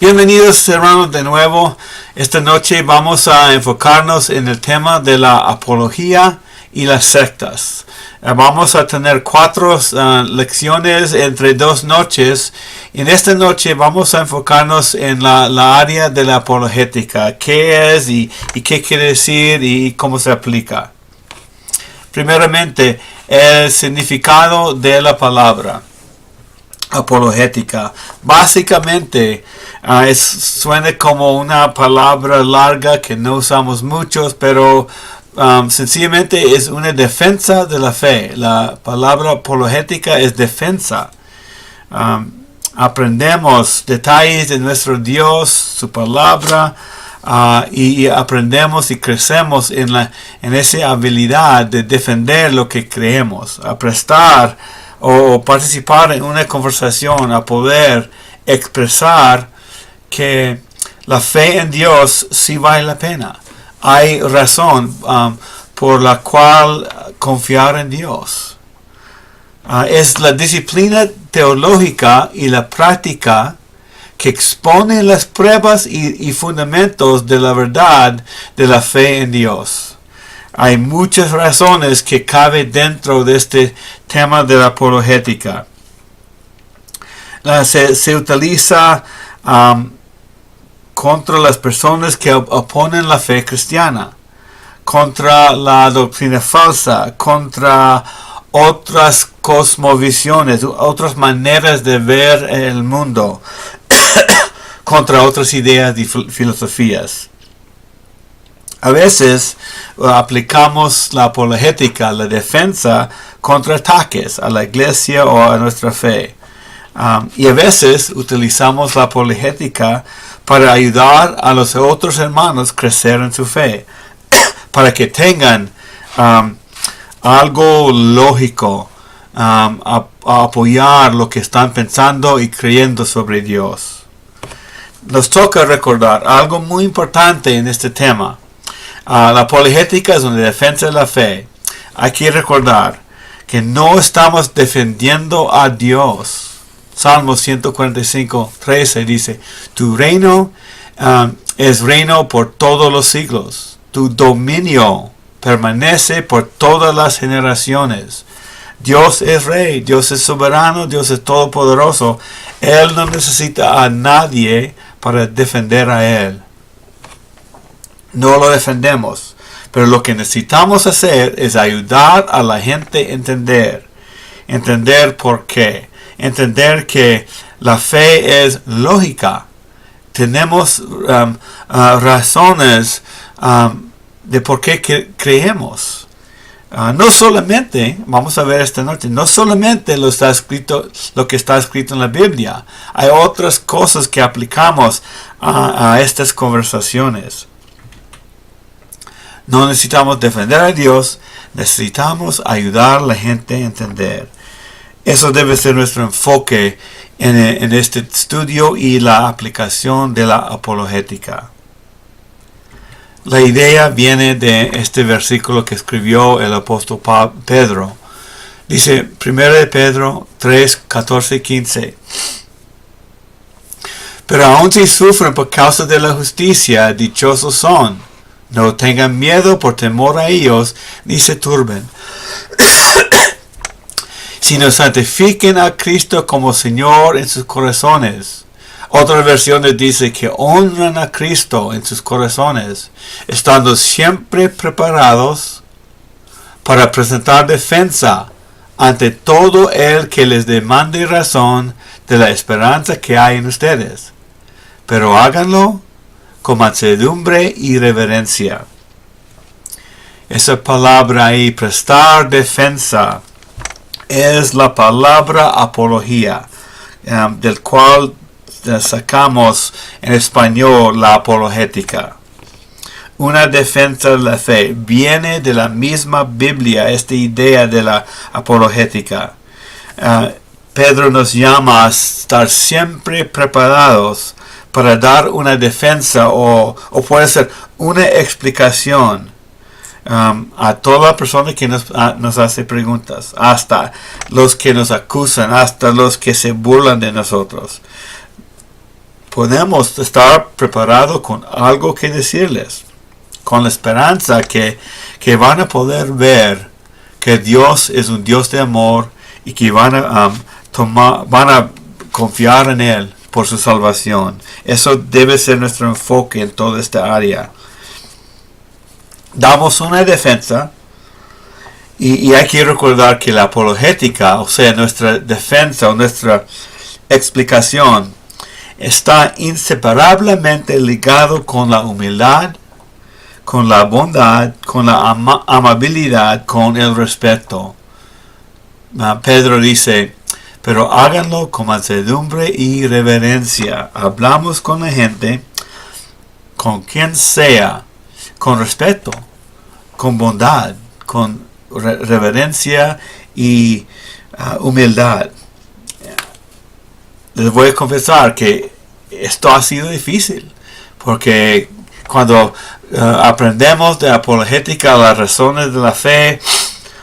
Bienvenidos hermanos de nuevo. Esta noche vamos a enfocarnos en el tema de la apología y las sectas. Vamos a tener 4 lecciones entre 2 noches. En esta noche vamos a enfocarnos en la área de la apologética. ¿Qué es y qué quiere decir y cómo se aplica? Primeramente, el significado de la palabra apologética. Básicamente, suena como una palabra larga que no usamos muchos, pero sencillamente es una defensa de la fe. La palabra apologética es defensa. Aprendemos detalles de nuestro Dios, su palabra, y aprendemos y crecemos en esa habilidad de defender lo que creemos, a prestar o participar en una conversación, a poder expresar que la fe en Dios sí vale la pena. Hay razón por la cual confiar en Dios. Es la disciplina teológica y la práctica que expone las pruebas y fundamentos de la verdad de la fe en Dios. Hay muchas razones que caben dentro de este tema de la apologética. Se utiliza contra las personas que oponen la fe cristiana, contra la doctrina falsa, contra otras cosmovisiones, otras maneras de ver el mundo, contra otras ideas y filosofías. A veces aplicamos la apologética, la defensa, contra ataques a la iglesia o a nuestra fe. Y a veces utilizamos la apologética para ayudar a los otros hermanos a crecer en su fe, para que tengan algo lógico a apoyar lo que están pensando y creyendo sobre Dios. Nos toca recordar algo muy importante en este tema. La apologética es una defensa de la fe. Hay que recordar que no estamos defendiendo a Dios. Salmos 145:13 dice: tu reino es reino por todos los siglos. Tu dominio permanece por todas las generaciones. Dios es rey, Dios es soberano, Dios es todopoderoso. Él no necesita a nadie para defender a Él. No lo defendemos, pero lo que necesitamos hacer es ayudar a la gente a entender por qué, entender que la fe es lógica. Tenemos razones de por qué creemos. No solamente, vamos a ver esta noche, no solamente lo que está escrito en la Biblia. Hay otras cosas que aplicamos a estas conversaciones. No necesitamos defender a Dios, necesitamos ayudar a la gente a entender. Eso debe ser nuestro enfoque en este estudio y la aplicación de la apologética. La idea viene de este versículo que escribió el apóstol Pedro. Dice 1 Pedro 3, 14 y 15. Pero aun si sufren por causa de la justicia, dichosos son. No tengan miedo por temor a ellos, ni se turben, sino santifiquen a Cristo como Señor en sus corazones. Otras versiones dicen que honran a Cristo en sus corazones, estando siempre preparados para presentar defensa ante todo el que les demande razón de la esperanza que hay en ustedes. Pero háganlo con mansedumbre y reverencia. Esa palabra ahí, prestar defensa, es la palabra apología, del cual sacamos en español la apologética. Una defensa de la fe. Viene de la misma Biblia esta idea de la apologética. Pedro nos llama a estar siempre preparados para dar una defensa o puede ser una explicación a toda persona que nos hace preguntas, hasta los que nos acusan, hasta los que se burlan de nosotros. podemos estar preparados con algo que decirles, con la esperanza que van a poder ver que Dios es un Dios de amor y que van a confiar en Él por su salvación. Eso debe ser nuestro enfoque en toda esta área. Damos una defensa y hay que recordar que la apologética, o sea, nuestra defensa o nuestra explicación, está inseparablemente ligado con la humildad, con la bondad, con la amabilidad, con el respeto. Pedro dice, pero háganlo con mansedumbre y reverencia. Hablamos con la gente, con quien sea, con respeto, con bondad, con reverencia y humildad. Les voy a confesar que esto ha sido difícil, porque cuando aprendemos de apologética, las razones de la fe,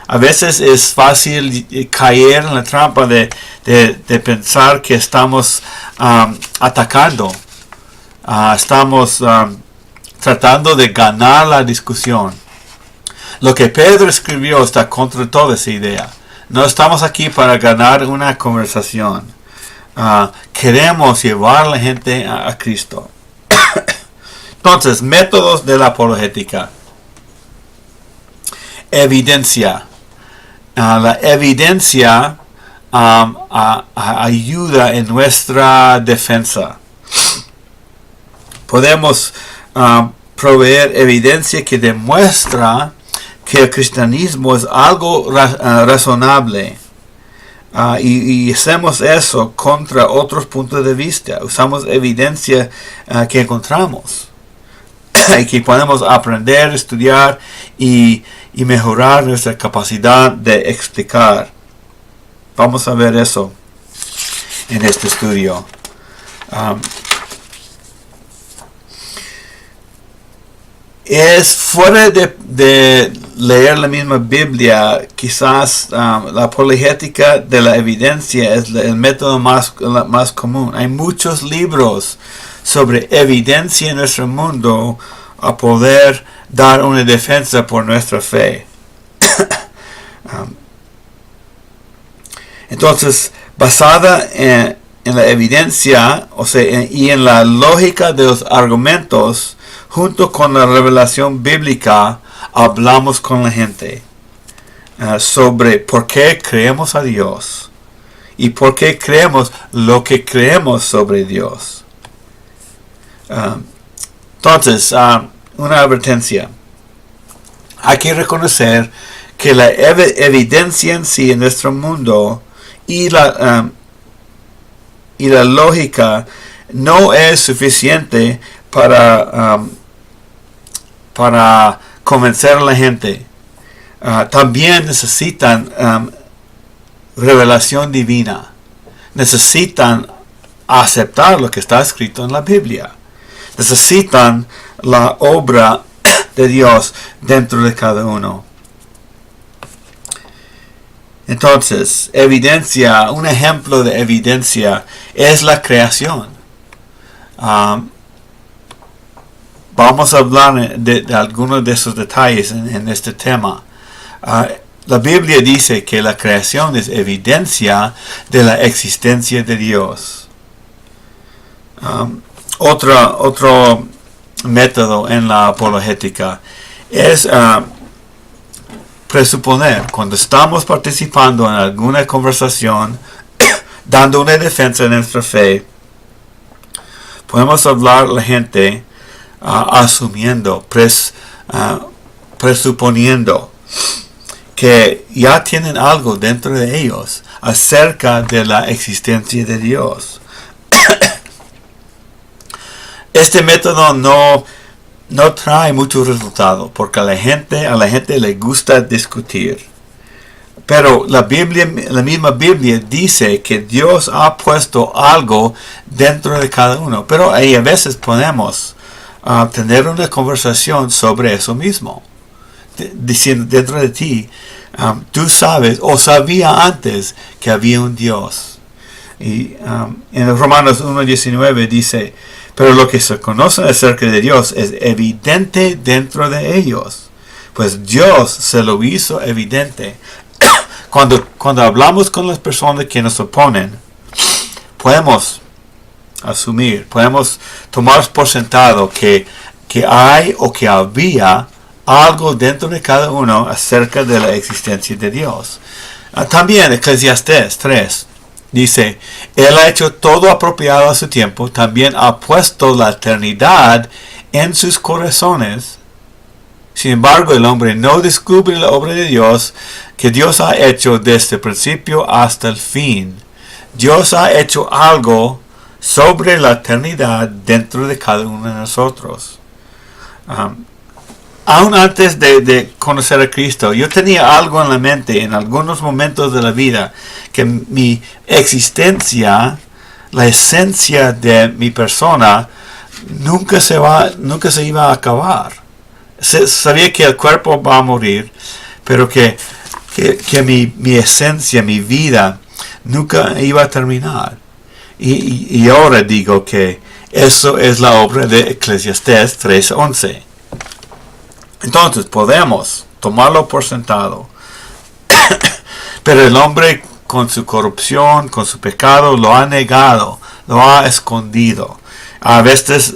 a veces es fácil caer en la trampa de pensar que estamos atacando, estamos tratando de ganar la discusión. Lo que Pedro escribió está contra toda esa idea. No estamos aquí para ganar una conversación. Queremos llevar a la gente a Cristo. Entonces, métodos de la apologética. Evidencia. La evidencia ayuda en nuestra defensa. Podemos proveer evidencia que demuestra que el cristianismo es algo razonable. Y hacemos eso contra otros puntos de vista. Usamos evidencia que encontramos y que podemos aprender, estudiar y mejorar nuestra capacidad de explicar. Vamos a ver eso en este estudio. Es fuera de leer la misma Biblia, quizás la apologética de la evidencia es el método más común. Hay muchos libros sobre evidencia en nuestro mundo a poder dar una defensa por nuestra fe. Entonces, basada en la evidencia, o sea, y en la lógica de los argumentos, junto con la revelación bíblica, hablamos con la gente sobre por qué creemos a Dios y por qué creemos lo que creemos sobre Dios. Entonces, una advertencia. Hay que reconocer que la evidencia en sí en nuestro mundo y la lógica no es suficiente para convencer a la gente. También necesitan revelación divina. Necesitan aceptar lo que está escrito en la Biblia. Necesitan la obra de Dios dentro de cada uno. Entonces, evidencia, un ejemplo de evidencia es la creación. Vamos a hablar de algunos de esos detalles en este tema. La Biblia dice que la creación es evidencia de la existencia de Dios. Otro método en la apologética es presuponer. Cuando estamos participando en alguna conversación, dando una defensa de nuestra fe, podemos hablar a la gente asumiendo, presuponiendo que ya tienen algo dentro de ellos acerca de la existencia de Dios. Este método no trae mucho resultado porque a la gente le gusta discutir. Pero la misma Biblia dice que Dios ha puesto algo dentro de cada uno. Pero ahí a veces podemos tener una conversación sobre eso mismo. Diciendo dentro de ti, tú sabes o sabía antes que había un Dios. Y en Romanos 1:19 dice, pero lo que se conoce acerca de Dios es evidente dentro de ellos, pues Dios se lo hizo evidente. Cuando hablamos con las personas que nos oponen, podemos asumir, podemos tomar por sentado que hay o que había algo dentro de cada uno acerca de la existencia de Dios. También Eclesiastés 3 dice, Él ha hecho todo apropiado a su tiempo, también ha puesto la eternidad en sus corazones. Sin embargo, el hombre no descubre la obra de Dios que Dios ha hecho desde el principio hasta el fin. Dios ha hecho algo sobre la eternidad dentro de cada uno de nosotros. Aún antes de conocer a Cristo, yo tenía algo en la mente en algunos momentos de la vida, que mi existencia, la esencia de mi persona, nunca se iba a acabar. Sabía que el cuerpo va a morir, pero que mi esencia, mi vida, nunca iba a terminar. Y ahora digo que eso es la obra de Eclesiastés 3:11. Entonces podemos tomarlo por sentado. Pero el hombre con su corrupción, con su pecado, lo ha negado, lo ha escondido. A veces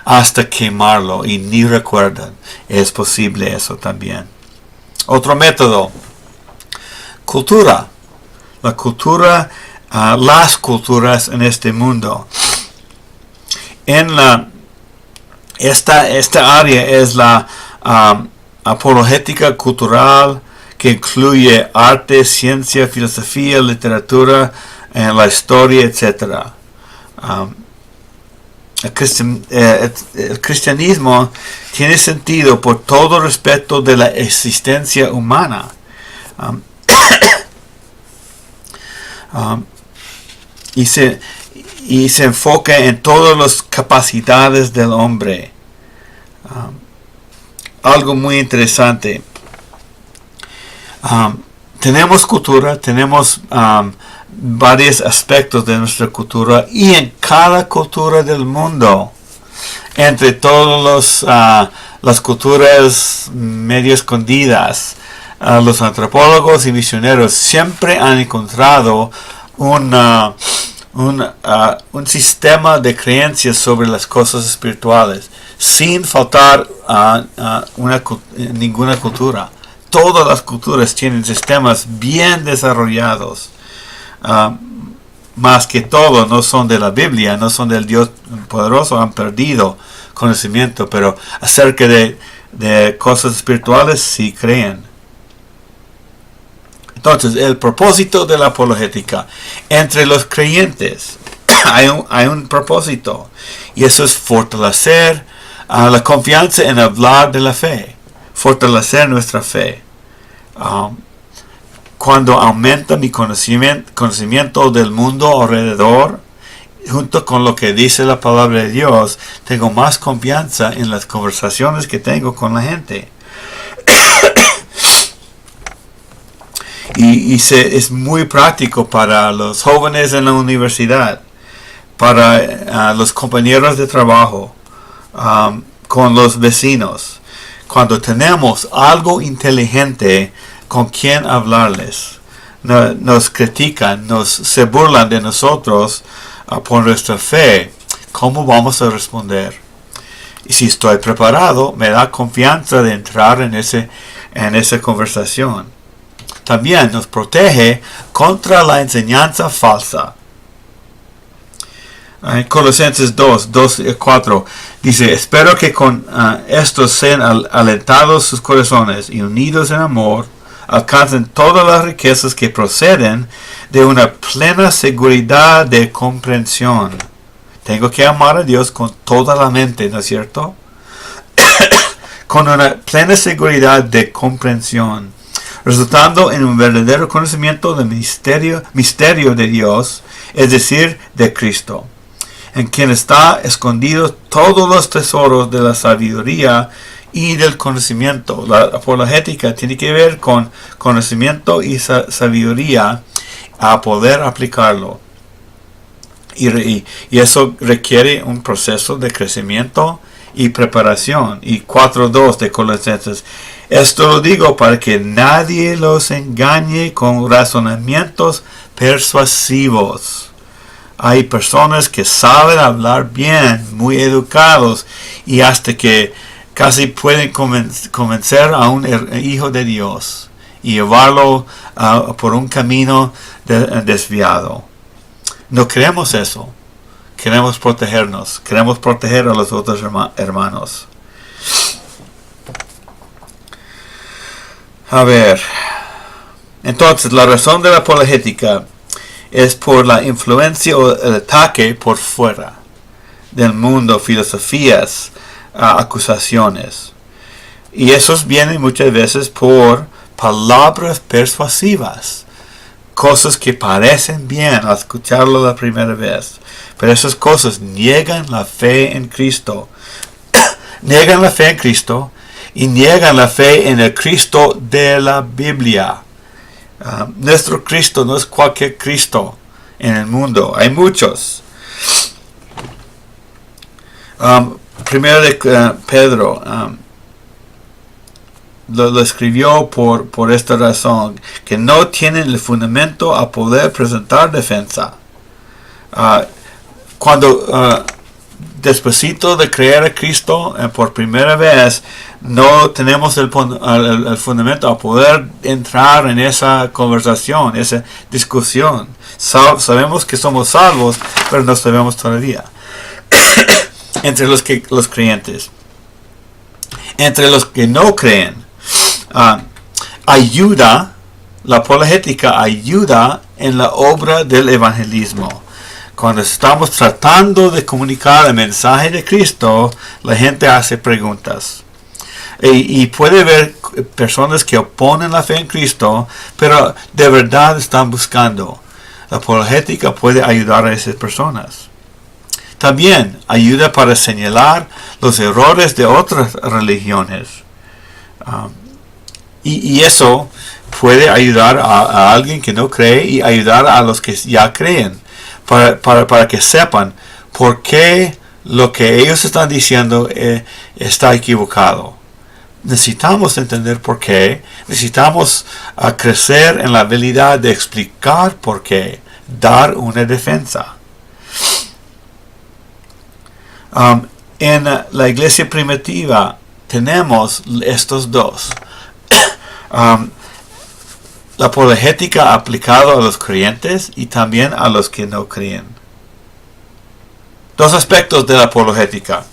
hasta quemarlo y ni recuerdan. Es posible eso también. Otro método. Cultura. La cultura, las culturas en este mundo. Esta área es la apologética cultural, que incluye arte, ciencia, filosofía, literatura, la historia, etc. El cristianismo tiene sentido por todo respeto de la existencia humana. Y se enfoca en todas las capacidades del hombre. Algo muy interesante. Tenemos cultura, tenemos varios aspectos de nuestra cultura, y en cada cultura del mundo, entre todas las culturas medio escondidas, los antropólogos y misioneros siempre han encontrado un sistema de creencias sobre las cosas espirituales, sin faltar ninguna cultura. Todas las culturas tienen sistemas bien desarrollados. Más que todo, no son de la Biblia, no son del Dios poderoso, han perdido conocimiento, pero acerca de cosas espirituales sí creen. Entonces, el propósito de la apologética entre los creyentes, hay un propósito, y eso es fortalecer la confianza en hablar de la fe, fortalecer nuestra fe. Cuando aumenta mi conocimiento del mundo alrededor, junto con lo que dice la palabra de Dios, tengo más confianza en las conversaciones que tengo con la gente. Y es muy práctico para los jóvenes en la universidad, para los compañeros de trabajo, con los vecinos. Cuando tenemos algo inteligente con quien hablarles, nos critican, se burlan de nosotros por nuestra fe, ¿cómo vamos a responder? Y si estoy preparado, me da confianza de entrar en esa conversación. También nos protege contra la enseñanza falsa. Colosenses 2:4 dice, espero que con estos sean alentados sus corazones y unidos en amor, alcancen todas las riquezas que proceden de una plena seguridad de comprensión. Tengo que amar a Dios con toda la mente, ¿no es cierto? Con una plena seguridad de comprensión, resultando en un verdadero conocimiento del misterio de Dios, es decir, de Cristo, en quien está escondido todos los tesoros de la sabiduría y del conocimiento. La apologética tiene que ver con conocimiento y sabiduría, a poder aplicarlo. Y eso requiere un proceso de crecimiento y preparación. Y 4.2 de Colosenses. Esto lo digo para que nadie los engañe con razonamientos persuasivos. Hay personas que saben hablar bien, muy educados, y hasta que casi pueden convencer a un hijo de Dios y llevarlo por un camino desviado. No queremos eso. Queremos protegernos. Queremos proteger a los otros hermanos. A ver. Entonces, la razón de la apologética es por la influencia o el ataque por fuera del mundo, filosofías, acusaciones. Y esos vienen muchas veces por palabras persuasivas. Cosas que parecen bien al escucharlo la primera vez. Pero esas cosas niegan la fe en Cristo. Niegan la fe en Cristo y niegan la fe en el Cristo de la Biblia. Nuestro Cristo no es cualquier Cristo en el mundo. Hay muchos. Primero de Pedro lo escribió por esta razón, que no tienen el fundamento a poder presentar defensa. Cuando despuesito de creer a Cristo por primera vez, no tenemos el fundamento a poder entrar en esa conversación, esa discusión. Sabemos que somos salvos, pero no sabemos todavía. Entre los creyentes. Entre los que no creen. La apologética ayuda en la obra del evangelismo. Cuando estamos tratando de comunicar el mensaje de Cristo, la gente hace preguntas. Y puede haber personas que oponen la fe en Cristo, pero de verdad están buscando. La apologética puede ayudar a esas personas. También ayuda para señalar los errores de otras religiones. Y eso puede ayudar a alguien que no cree y ayudar a los que ya creen. Para que sepan por qué lo que ellos están diciendo está equivocado. Necesitamos entender por qué. Necesitamos crecer en la habilidad de explicar por qué. Dar una defensa. En la iglesia primitiva tenemos estos dos. La apologética aplicada a los creyentes y también a los que no creen. Dos aspectos de la apologética.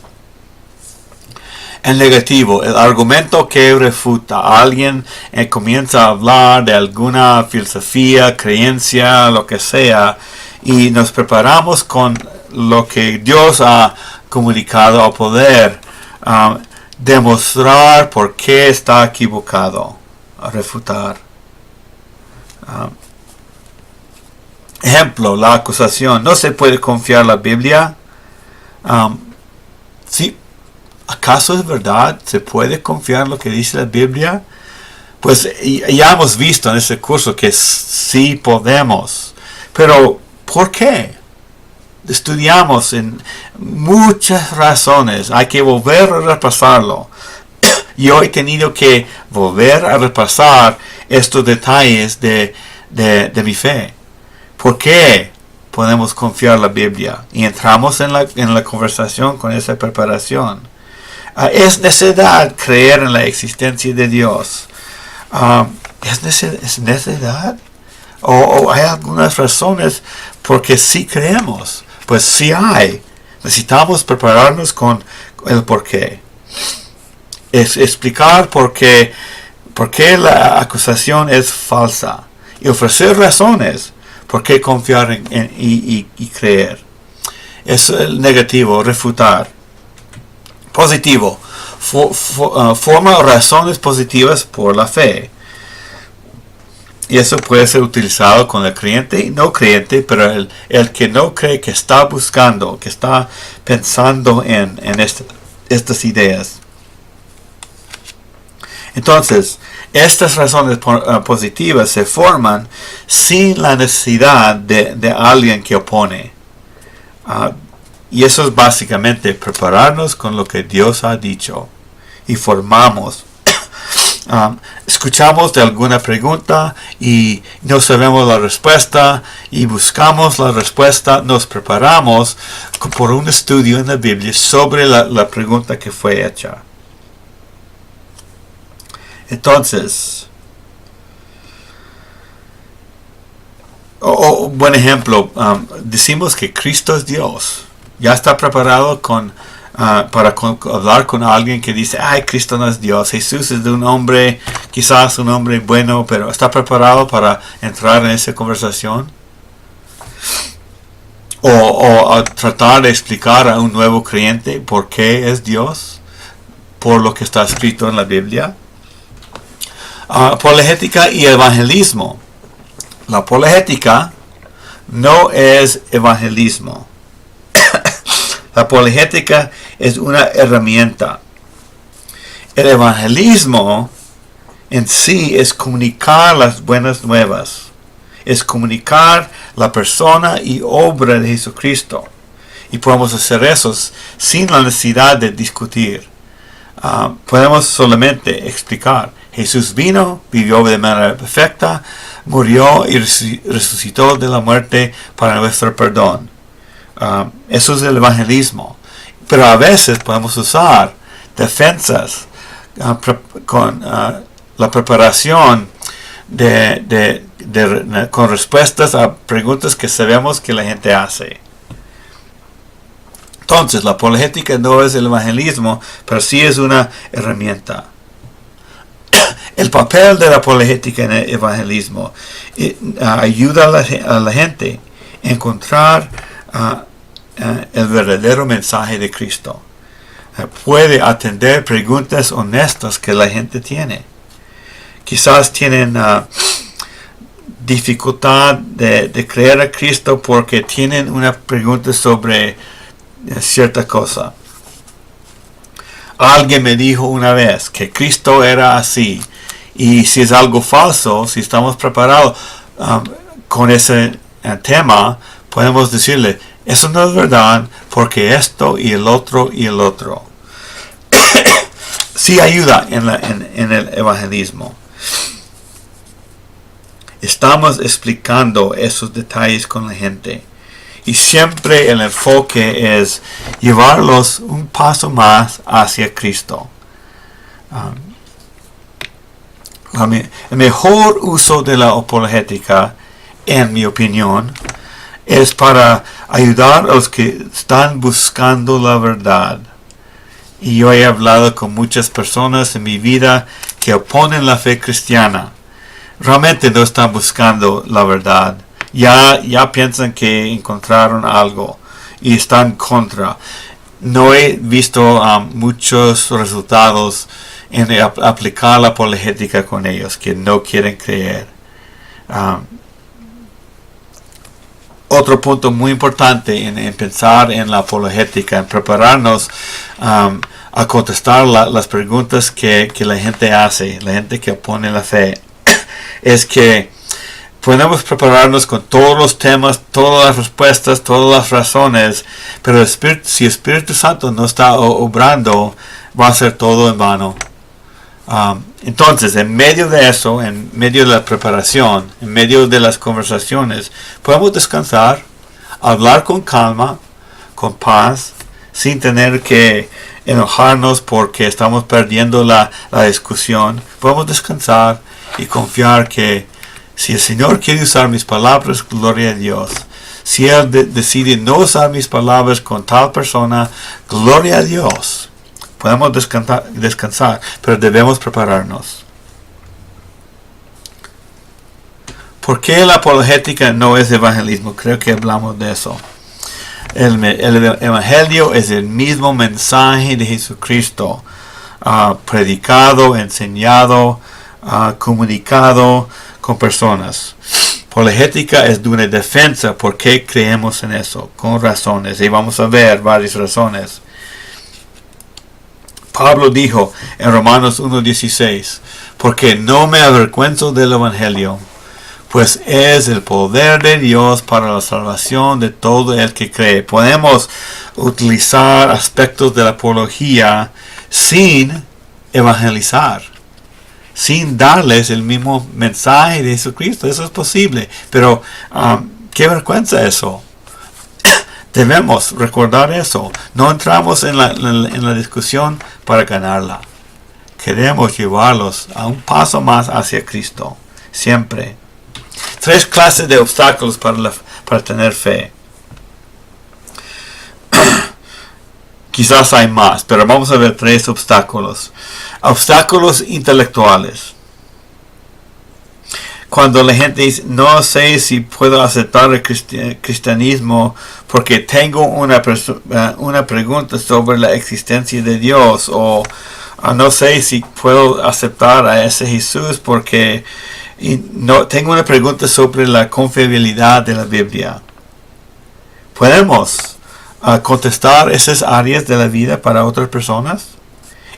En negativo, el argumento que refuta. Alguien comienza a hablar de alguna filosofía, creencia, lo que sea, y nos preparamos con lo que Dios ha comunicado a poder demostrar por qué está equivocado, a refutar. Ejemplo, la acusación. ¿No se puede confiar en la Biblia? ¿Sí? ¿Acaso es verdad? ¿Se puede confiar en lo que dice la Biblia? Pues ya hemos visto en este curso que sí podemos. Pero, ¿por qué? Estudiamos en muchas razones. Hay que volver a repasarlo. Yo he tenido que volver a repasar estos detalles de mi fe. ¿Por qué podemos confiar en la Biblia? Y entramos en la conversación con esa preparación. ¿Es necesidad creer en la existencia de Dios? ¿Es necesidad? ¿O hay algunas razones porque sí creemos? Pues sí hay. Necesitamos prepararnos con el por qué. Es explicar por qué la acusación es falsa. Y ofrecer razones por qué confiar y creer. Es el negativo, refutar. Positivo. Forma razones positivas por la fe. Y eso puede ser utilizado con el creyente y no creyente, pero el que no cree, que está buscando, que está pensando en estas ideas. Entonces, estas razones positivas se forman sin la necesidad de alguien que opone. Y eso es básicamente prepararnos con lo que Dios ha dicho y formamos. Escuchamos de alguna pregunta y no sabemos la respuesta y buscamos la respuesta, nos preparamos por un estudio en la Biblia sobre la pregunta que fue hecha. Entonces, buen ejemplo, decimos que Cristo es Dios. Ya está preparado para hablar con alguien que dice, ay, Cristo no es Dios, Jesús es de un hombre, quizás un hombre bueno, pero ¿está preparado para entrar en esa conversación? O a tratar de explicar a un nuevo creyente por qué es Dios, por lo que está escrito en la Biblia. Apologética y evangelismo. La apologética no es evangelismo. La apologética es una herramienta. El evangelismo en sí es comunicar las buenas nuevas. Es comunicar la persona y obra de Jesucristo. Y podemos hacer eso sin la necesidad de discutir. Podemos solamente explicar. Jesús vino, vivió de manera perfecta, murió y resucitó de la muerte para nuestro perdón. Eso es el evangelismo. Pero a veces podemos usar defensas con la preparación con respuestas a preguntas que sabemos que la gente hace. Entonces, la apologética no es el evangelismo, pero sí es una herramienta. El papel de la apologética en el evangelismo ayuda a la gente a encontrar el verdadero mensaje de Cristo. Puede atender preguntas honestas que la gente tiene. Quizás tienen dificultad de creer a Cristo porque tienen una pregunta sobre cierta cosa. Alguien me dijo una vez que Cristo era así. Y si es algo falso, si estamos preparados con ese tema, podemos decirle, eso no es verdad, porque esto y el otro y el otro. Sí ayuda en el evangelismo. Estamos explicando esos detalles con la gente. Y siempre el enfoque es llevarlos un paso más hacia Cristo. El mejor uso de la apologética, en mi opinión, es para ayudar a los que están buscando la verdad. Y yo he hablado con muchas personas en mi vida que oponen la fe cristiana. Realmente no están buscando la verdad. Ya piensan que encontraron algo y están contra. No he visto muchos resultados en aplicar la apologética con ellos que no quieren creer. Otro punto muy importante en pensar en la apologética, en prepararnos a contestar las preguntas que la gente hace, la gente que opone la fe, es que podemos prepararnos con todos los temas, todas las respuestas, todas las razones, pero si el Espíritu Santo no está obrando, va a ser todo en vano. Entonces, en medio de eso, en medio de la preparación, en medio de las conversaciones, podemos descansar, hablar con calma, con paz, sin tener que enojarnos porque estamos perdiendo la discusión. Podemos descansar y confiar que si el Señor quiere usar mis palabras, gloria a Dios. Si Él decide no usar mis palabras con tal persona, gloria a Dios. Podemos descansar, pero debemos prepararnos. ¿Por qué la apologética no es evangelismo? Creo que hablamos de eso. El evangelio es el mismo mensaje de Jesucristo, predicado, enseñado, comunicado con personas. Apologética es de una defensa. ¿Por qué creemos en eso? Con razones. Y vamos a ver varias razones. Pablo dijo en Romanos 1:16, porque no me avergüenzo del evangelio, pues es el poder de Dios para la salvación de todo el que cree. Podemos utilizar aspectos de la apología sin evangelizar, sin darles el mismo mensaje de Jesucristo. Eso es posible, pero qué vergüenza eso. Debemos recordar eso. No entramos en la discusión para ganarla. Queremos llevarlos a un paso más hacia Cristo, siempre. 3 clases de obstáculos para tener fe. Quizás hay más, pero vamos a ver 3 obstáculos. Obstáculos intelectuales. Cuando la gente dice, no sé si puedo aceptar el cristianismo porque tengo una pregunta sobre la existencia de Dios, o no sé si puedo aceptar a ese Jesús porque no tengo una pregunta sobre la confiabilidad de la Biblia. ¿Podemos contestar esas áreas de la vida para otras personas?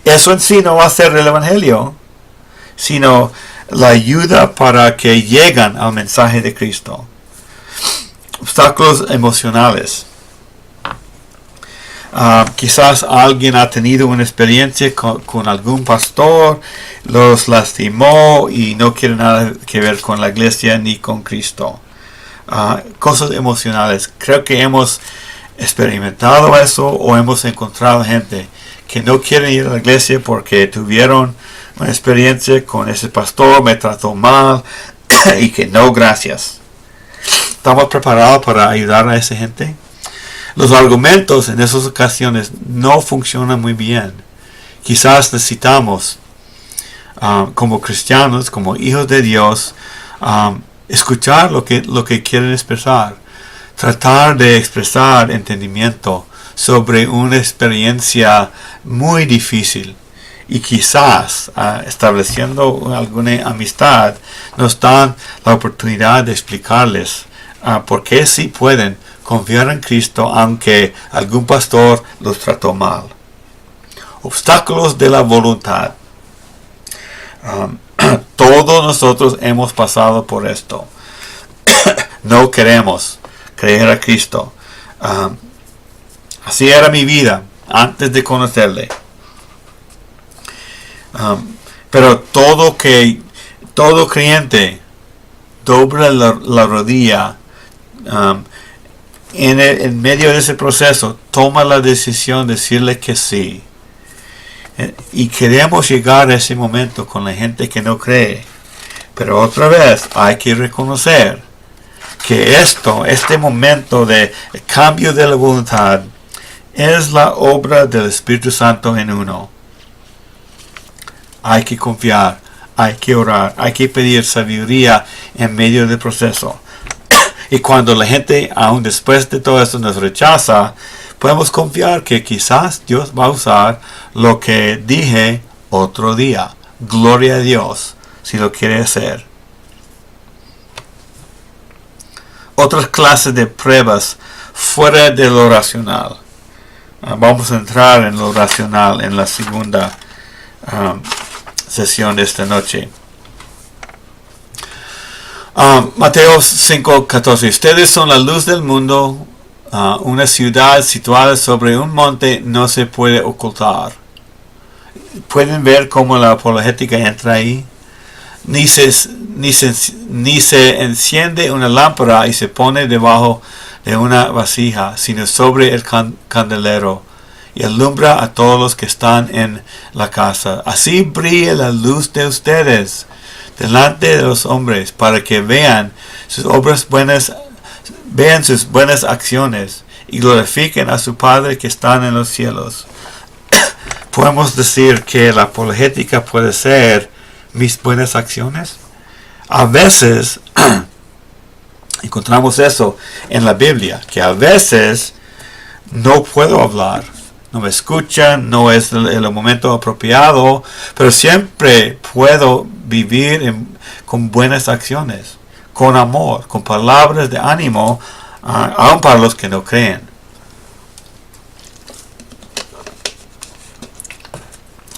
Eso en sí no va a ser el Evangelio, sino la ayuda para que lleguen al mensaje de Cristo. Obstáculos emocionales. Quizás alguien ha tenido una experiencia con algún pastor, los lastimó y no quiere nada que ver con la iglesia ni con Cristo. Cosas emocionales. Creo que hemos experimentado eso, o hemos encontrado gente que no quiere ir a la iglesia porque tuvieron una experiencia con ese pastor, me trató mal y que no, gracias. ¿Estamos preparados para ayudar a esa gente? Los argumentos en esas ocasiones no funcionan muy bien. Quizás necesitamos, como cristianos, como hijos de Dios, escuchar lo que quieren expresar. Tratar de expresar entendimiento sobre una experiencia muy difícil. Y quizás estableciendo alguna amistad nos dan la oportunidad de explicarles por qué sí pueden confiar en Cristo aunque algún pastor los trató mal. Obstáculos de la voluntad. Todos nosotros hemos pasado por esto. No queremos creer a Cristo. Así era mi vida antes de conocerle. Pero todo creyente dobla la rodilla en medio de ese proceso, toma la decisión de decirle que sí. Y queremos llegar a ese momento con la gente que no cree. Pero otra vez hay que reconocer que este momento de cambio de la voluntad es la obra del Espíritu Santo en uno. Hay que confiar, hay que orar, hay que pedir sabiduría en medio del proceso. Y cuando la gente, aún después de todo eso, nos rechaza, podemos confiar que quizás Dios va a usar lo que dije otro día. Gloria a Dios, si lo quiere hacer. Otras clases de pruebas fuera de lo racional. Vamos a entrar en lo racional en la segunda sesión de esta noche. Mateo 5:14. Ustedes son la luz del mundo. Una ciudad situada sobre un monte no se puede ocultar. ¿Pueden ver cómo la apologética entra ahí? Ni se enciende una lámpara y se pone debajo de una vasija, sino sobre el candelero, y alumbra a todos los que están en la casa. Así brilla la luz de ustedes delante de los hombres, para que vean sus buenas acciones y glorifiquen a su Padre que está en los cielos. Podemos decir que la apologética puede ser mis buenas acciones. A veces encontramos eso en la Biblia, que a veces no puedo hablar, no me escuchan, no es el momento apropiado, pero siempre puedo vivir con buenas acciones, con amor, con palabras de ánimo, aun para los que no creen.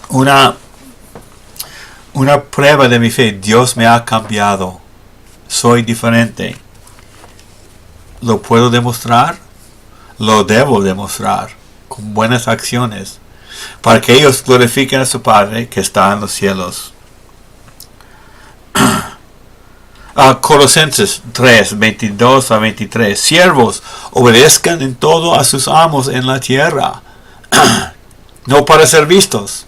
Una prueba de mi fe: Dios me ha cambiado. soy diferente. ¿Lo puedo demostrar? Lo debo demostrar con buenas acciones, para que ellos glorifiquen a su Padre que está en los cielos. Colosenses 3, 22 a 23. Siervos, obedezcan en todo a sus amos en la tierra, no para ser vistos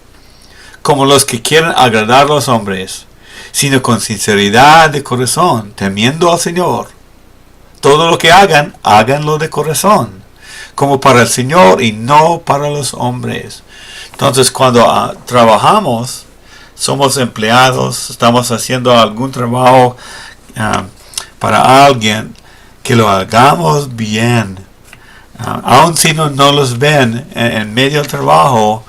como los que quieren agradar a los hombres, sino con sinceridad de corazón, temiendo al Señor. Todo lo que hagan, háganlo de corazón, como para el Señor y no para los hombres. Entonces, cuando trabajamos, somos empleados, estamos haciendo algún trabajo para alguien, que lo hagamos bien. Aun si no los ven en medio del trabajo,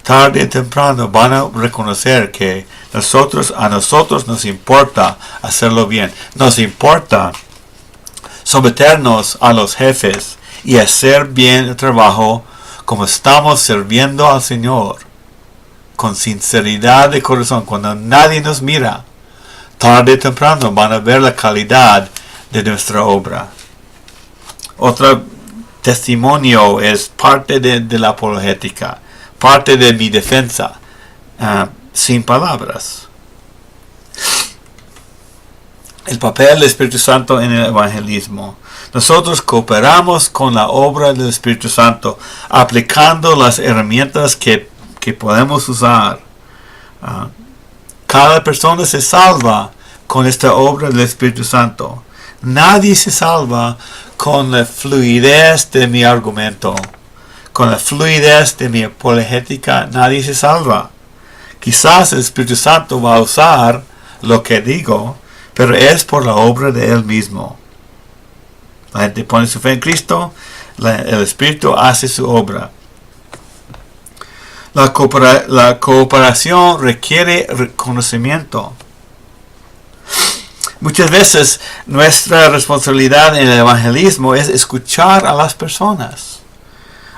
tarde o temprano van a reconocer que a nosotros nos importa hacerlo bien. Nos importa someternos a los jefes y hacer bien el trabajo como estamos sirviendo al Señor, con sinceridad de corazón. Cuando nadie nos mira, tarde o temprano van a ver la calidad de nuestra obra. Otro testimonio es parte de la apologética, parte de mi defensa, sin palabras. El papel del Espíritu Santo en el evangelismo. Nosotros cooperamos con la obra del Espíritu Santo, aplicando las herramientas que podemos usar. Cada persona se salva con esta obra del Espíritu Santo. Nadie se salva con la fluidez de mi argumento, con la fluidez de mi apologética. Nadie se salva. Quizás el Espíritu Santo va a usar lo que digo, pero es por la obra de Él mismo. La gente pone su fe en Cristo, el Espíritu hace su obra. La cooperación requiere reconocimiento. Muchas veces nuestra responsabilidad en el evangelismo es escuchar a las personas,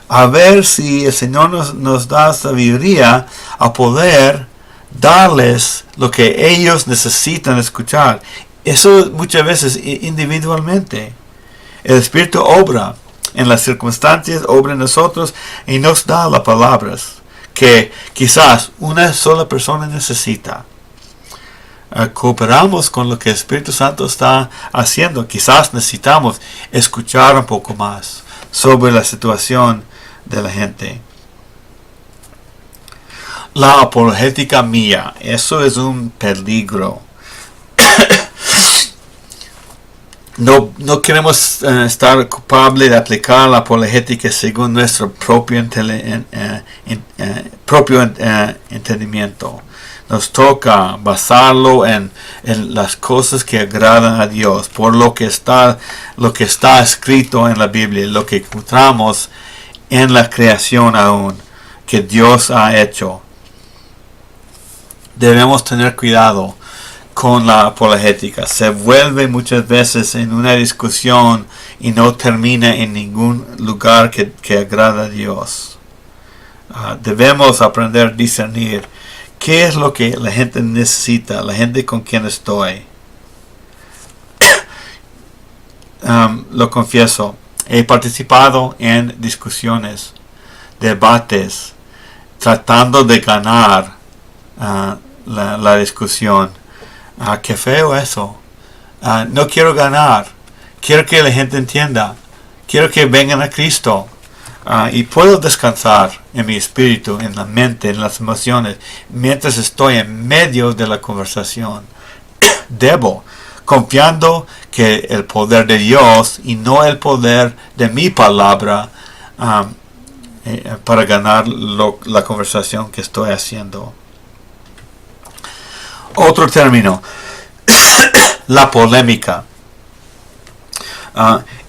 a ver si el Señor nos da sabiduría a poder darles lo que ellos necesitan escuchar. Eso muchas veces individualmente. El Espíritu obra en las circunstancias, obra en nosotros y nos da las palabras que quizás una sola persona necesita. Cooperamos con lo que el Espíritu Santo está haciendo. Quizás necesitamos escuchar un poco más sobre la situación de la gente. La apologética mía, eso es un peligro. No queremos estar culpables de aplicar la apologética según nuestro propio entendimiento. Nos toca basarlo en las cosas que agradan a Dios, por lo que está escrito en la Biblia, lo que encontramos en la creación aún, que Dios ha hecho. Debemos tener cuidado con la apologética. Se vuelve muchas veces en una discusión y no termina en ningún lugar que agrada a Dios. Debemos aprender a discernir qué es lo que la gente necesita, la gente con quien estoy. Lo confieso, he participado en discusiones, debates, tratando de ganar la discusión. Qué feo eso. No quiero ganar. Quiero que la gente entienda. Quiero que vengan a Cristo. Y puedo descansar en mi espíritu, en la mente, en las emociones, mientras estoy en medio de la conversación. Debo, confiando que el poder de Dios y no el poder de mi palabra para ganar la conversación que estoy haciendo. Otro término, la polémica.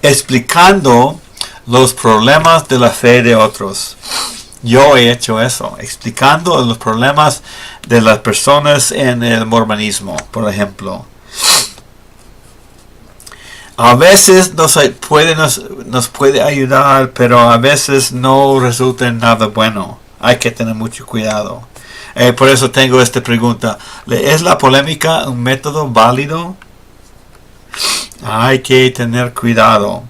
Explicando los problemas de la fe de otros. Yo he hecho eso, explicando los problemas de las personas en el mormonismo, por ejemplo. A veces nos puede ayudar, pero a veces no resulta en nada bueno. Hay que tener mucho cuidado. Por eso tengo esta pregunta. ¿Es la polémica un método válido? Hay que tener cuidado.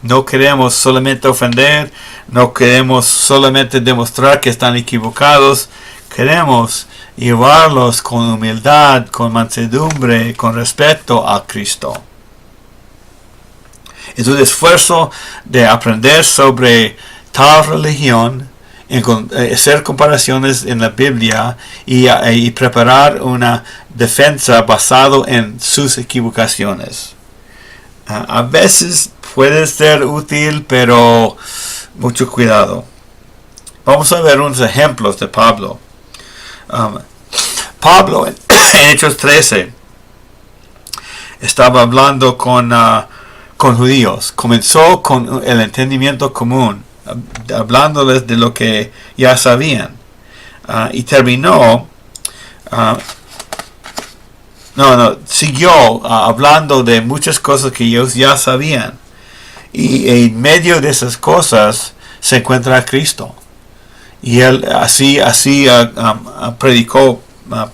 No queremos solamente ofender, no queremos solamente demostrar que están equivocados, queremos llevarlos con humildad, con mansedumbre, con respeto a Cristo. Es un esfuerzo de aprender sobre tal religión, hacer comparaciones en la Biblia y preparar una defensa basado en sus equivocaciones. A veces puede ser útil, pero mucho cuidado. Vamos a ver unos ejemplos de Pablo. Pablo en Hechos 13 estaba hablando con judíos. Comenzó con el entendimiento común, hablándoles de lo que ya sabían. Y terminó, siguió hablando de muchas cosas que ellos ya sabían. Y en medio de esas cosas se encuentra Cristo. Y él así predicó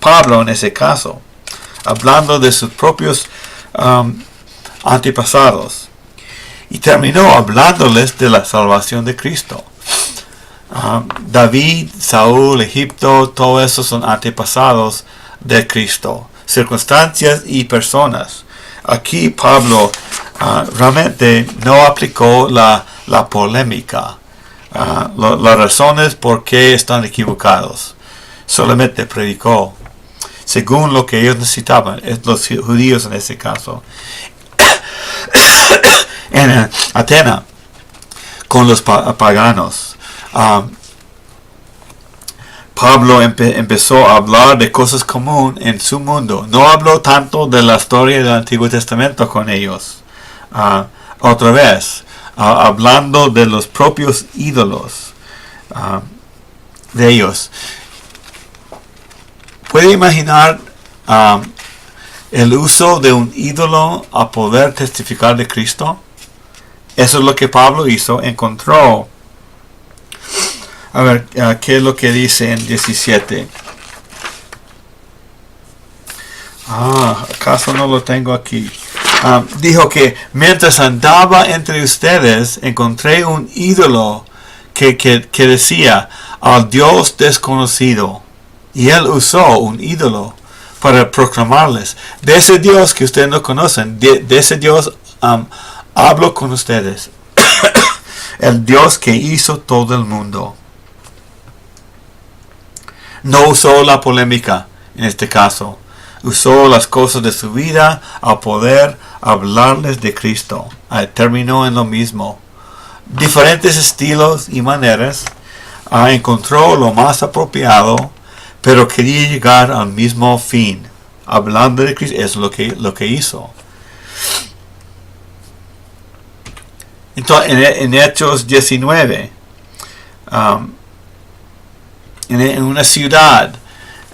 Pablo en ese caso, hablando de sus propios antepasados. Y terminó hablándoles de la salvación de Cristo. David, Saúl, Egipto, todo eso son antepasados de Cristo. Circunstancias y personas. Aquí Pablo realmente no aplicó la polémica. Las razones por qué están equivocados. Solamente predicó según lo que ellos necesitaban, los judíos en ese caso. En Atenas, con los paganos, Pablo empezó a hablar de cosas comunes en su mundo. No habló tanto de la historia del Antiguo Testamento con ellos. Otra vez, hablando de los propios ídolos de ellos. ¿Puede imaginar el uso de un ídolo a poder testificar de Cristo? Eso es lo que Pablo hizo. Encontró. A ver, ¿qué es lo que dice en 17? ¿Acaso no lo tengo aquí? Dijo que mientras andaba entre ustedes, encontré un ídolo que decía al Dios desconocido. Y él usó un ídolo para proclamarles de ese Dios que ustedes no conocen. De ese Dios hablo con ustedes. El Dios que hizo todo el mundo. No usó la polémica en este caso. Usó las cosas de su vida a poder hablarles de Cristo. Terminó en lo mismo. Diferentes estilos y maneras. Encontró lo más apropiado, pero quería llegar al mismo fin. Hablando de Cristo es lo que hizo. Entonces, en Hechos 19, en una ciudad,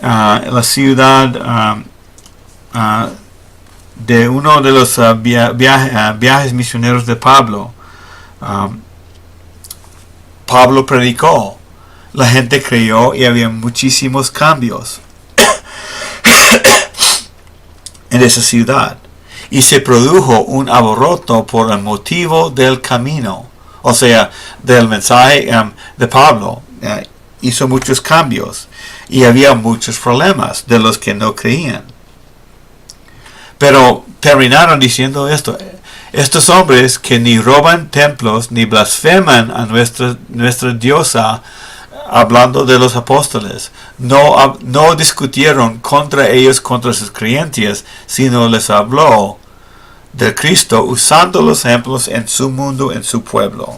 la ciudad de uno de los viajes misioneros de Pablo, Pablo predicó. La gente creyó y había muchísimos cambios en esa ciudad. Y se produjo un alboroto por el motivo del camino. O sea, del mensaje de Pablo. Hizo muchos cambios. Y había muchos problemas de los que no creían. Pero terminaron diciendo esto. Estos hombres que ni roban templos ni blasfeman a nuestra diosa, hablando de los apóstoles, no discutieron contra ellos, contra sus creencias, sino les habló de Cristo usando los ejemplos en su mundo, en su pueblo.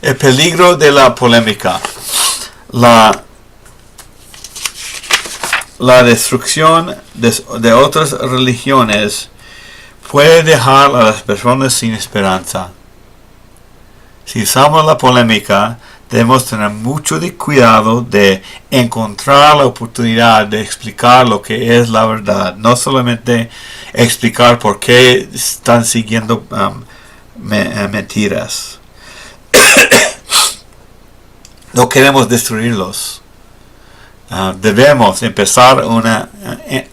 El peligro de la polémica. La destrucción de otras religiones puede dejar a las personas sin esperanza. Si usamos la polémica, debemos tener mucho de cuidado de encontrar la oportunidad de explicar lo que es la verdad. No solamente explicar por qué están siguiendo mentiras. No queremos destruirlos. debemos empezar una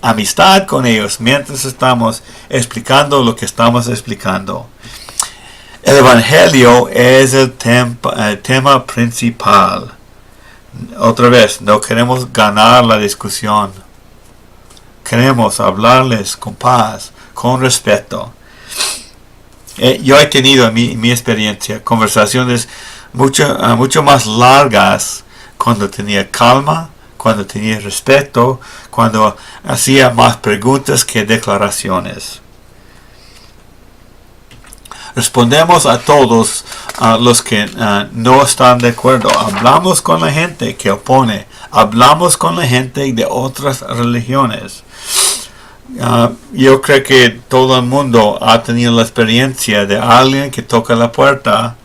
amistad con ellos mientras estamos explicando lo que estamos explicando. El Evangelio es el tema principal. Otra vez, no queremos ganar la discusión. Queremos hablarles con paz, con respeto. Yo he tenido en mi experiencia conversaciones mucho más largas cuando tenía calma, cuando tenía respeto, cuando hacía más preguntas que declaraciones. Respondemos a todos los que no están de acuerdo. Hablamos con la gente que opone. Hablamos con la gente de otras religiones. Yo creo que todo el mundo ha tenido la experiencia de alguien que toca la puerta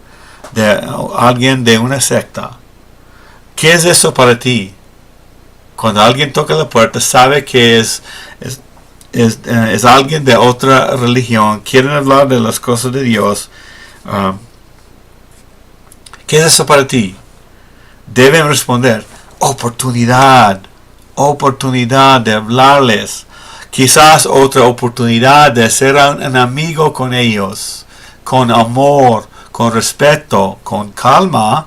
de alguien de una secta. ¿Qué es eso para ti? Cuando alguien toca la puerta, sabe que es alguien de otra religión, quieren hablar de las cosas de Dios. ¿Qué es eso para ti? Deben responder, oportunidad de hablarles. Quizás otra oportunidad de ser un amigo con ellos, con amor, con respeto, con calma.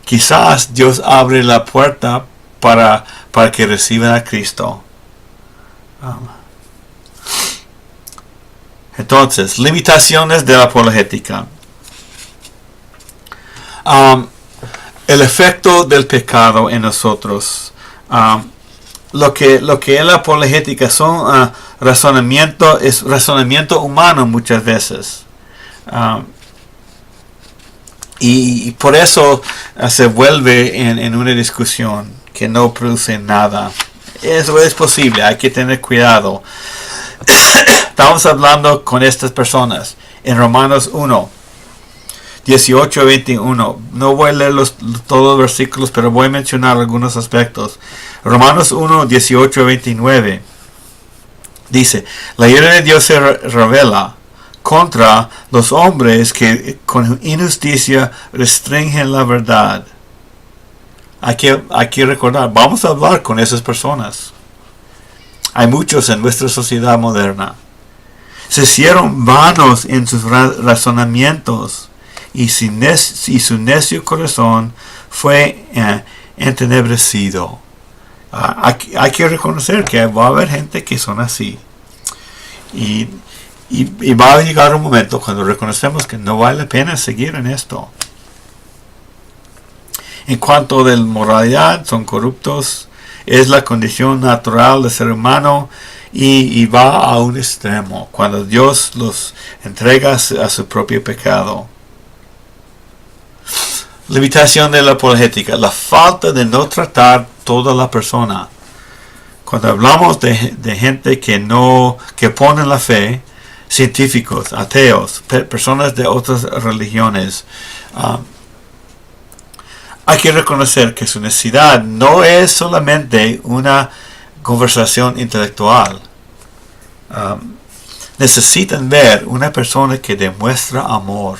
Quizás Dios abre la puerta para que reciban a Cristo. Entonces, limitaciones de la apologética. El efecto del pecado en nosotros. Lo que es la apologética son razonamiento humano muchas veces. Y por eso se vuelve en una discusión que no produce nada. Eso es posible, hay que tener cuidado. Estamos hablando con estas personas en Romanos 1, 18 a 21. No voy a leer todos los versículos, pero voy a mencionar algunos aspectos. Romanos 1, 18 a 29. Dice, la ira de Dios se revela contra los hombres que con injusticia restringen la verdad. Hay que recordar, vamos a hablar con esas personas. Hay muchos en nuestra sociedad moderna. Se hicieron vanos en sus razonamientos y su necio corazón fue entenebrecido. Hay que reconocer que va a haber gente que son así. Y va a llegar un momento cuando reconocemos que no vale la pena seguir en esto. En cuanto a la moralidad, son corruptos. Es la condición natural del ser humano y va a un extremo cuando Dios los entrega a su propio pecado. Limitación de la apologética. La falta de no tratar toda la persona. Cuando hablamos de gente que ponen la fe, científicos, ateos, personas de otras religiones, hay que reconocer que su necesidad no es solamente una conversación intelectual. Necesitan ver una persona que demuestra amor.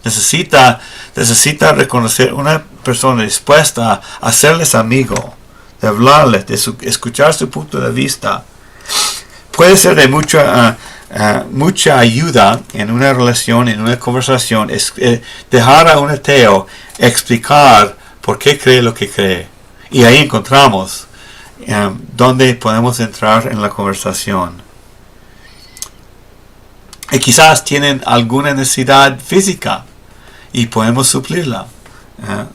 Necesita reconocer una persona dispuesta a hacerles amigo, de hablarles, de escuchar su punto de vista. Puede ser de mucha ayuda en una relación, en una conversación, dejar a un ateo explicar por qué cree lo que cree. Y ahí encontramos donde podemos entrar en la conversación. Y quizás tienen alguna necesidad física y podemos suplirla,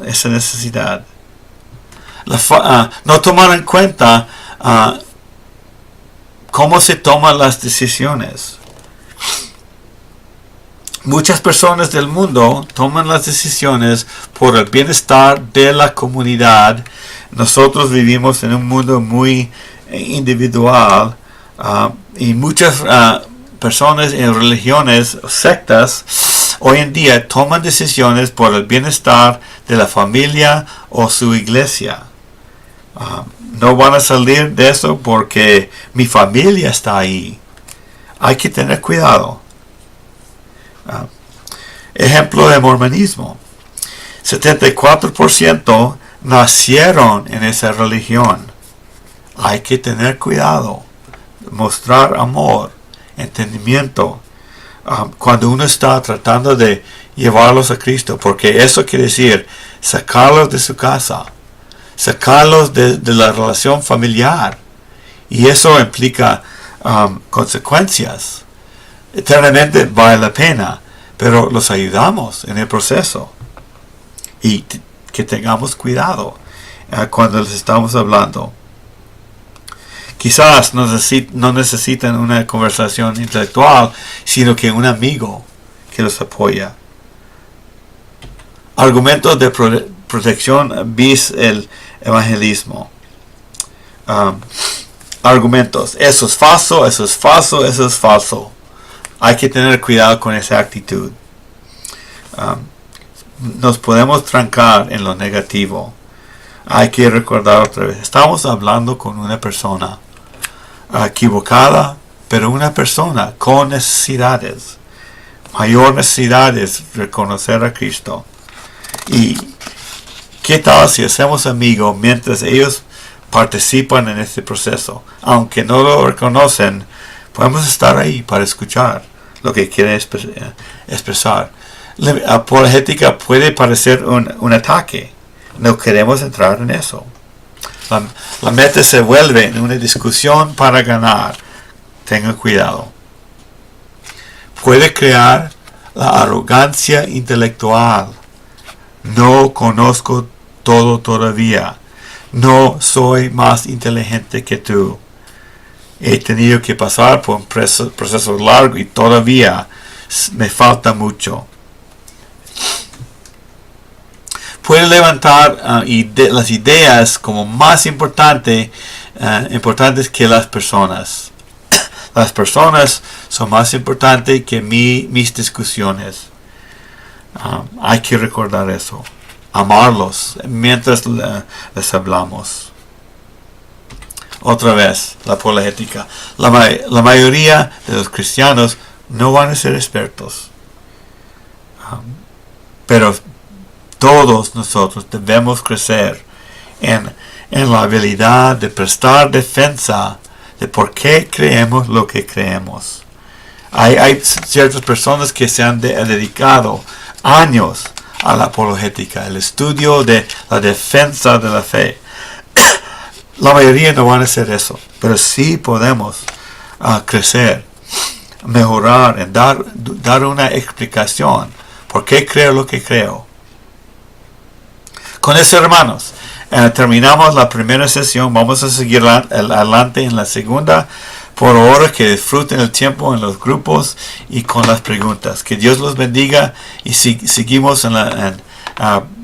esa necesidad. No tomar en cuenta cómo se toman las decisiones. Muchas personas del mundo toman las decisiones por el bienestar de la comunidad. Nosotros vivimos en un mundo muy individual y muchas personas en religiones, sectas, hoy en día toman decisiones por el bienestar de la familia o su iglesia. No van a salir de eso porque mi familia está ahí. Hay que tener cuidado. Ejemplo de mormonismo. 74% nacieron en esa religión. Hay que tener cuidado, mostrar amor, entendimiento, cuando uno está tratando de llevarlos a Cristo, porque eso quiere decir sacarlos de su casa, sacarlos de la relación familiar, y eso implica consecuencias. Eternamente vale la pena, pero los ayudamos en el proceso, y que tengamos cuidado cuando les estamos hablando. Quizás no necesitan una conversación intelectual, sino que un amigo que los apoya. Argumentos de protección vis el evangelismo. Argumentos. Eso es falso, eso es falso, eso es falso. Hay que tener cuidado con esa actitud. Nos podemos trancar en lo negativo. Hay que recordar otra vez. Estamos hablando con una persona equivocada, pero una persona con necesidades. Mayor necesidad es reconocer a Cristo. ¿Y qué tal si hacemos amigos mientras ellos participan en este proceso? Aunque no lo reconocen, podemos estar ahí para escuchar lo que quieren expresar. La apologética puede parecer un ataque. No queremos entrar en eso. La meta se vuelve en una discusión para ganar. Tenga cuidado. Puede crear la arrogancia intelectual. No conozco todo todavía. No soy más inteligente que tú. He tenido que pasar por un proceso largo y todavía me falta mucho. Puede levantar las ideas como más importantes que las personas. Las personas son más importantes que mis discusiones. Hay que recordar eso. Amarlos mientras les hablamos. Otra vez, la apologética. La mayoría de los cristianos no van a ser expertos. Pero todos nosotros debemos crecer en la habilidad de prestar defensa de por qué creemos lo que creemos. Hay ciertas personas que se han dedicado años a la apologética, el estudio de la defensa de la fe. La mayoría no van a hacer eso, pero sí podemos crecer, mejorar, en dar una explicación por qué creo lo que creo. Con eso, hermanos, terminamos la primera sesión. Vamos a seguir adelante en la segunda. Por ahora, que disfruten el tiempo en los grupos y con las preguntas. Que Dios los bendiga y seguimos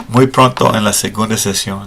muy pronto en la segunda sesión.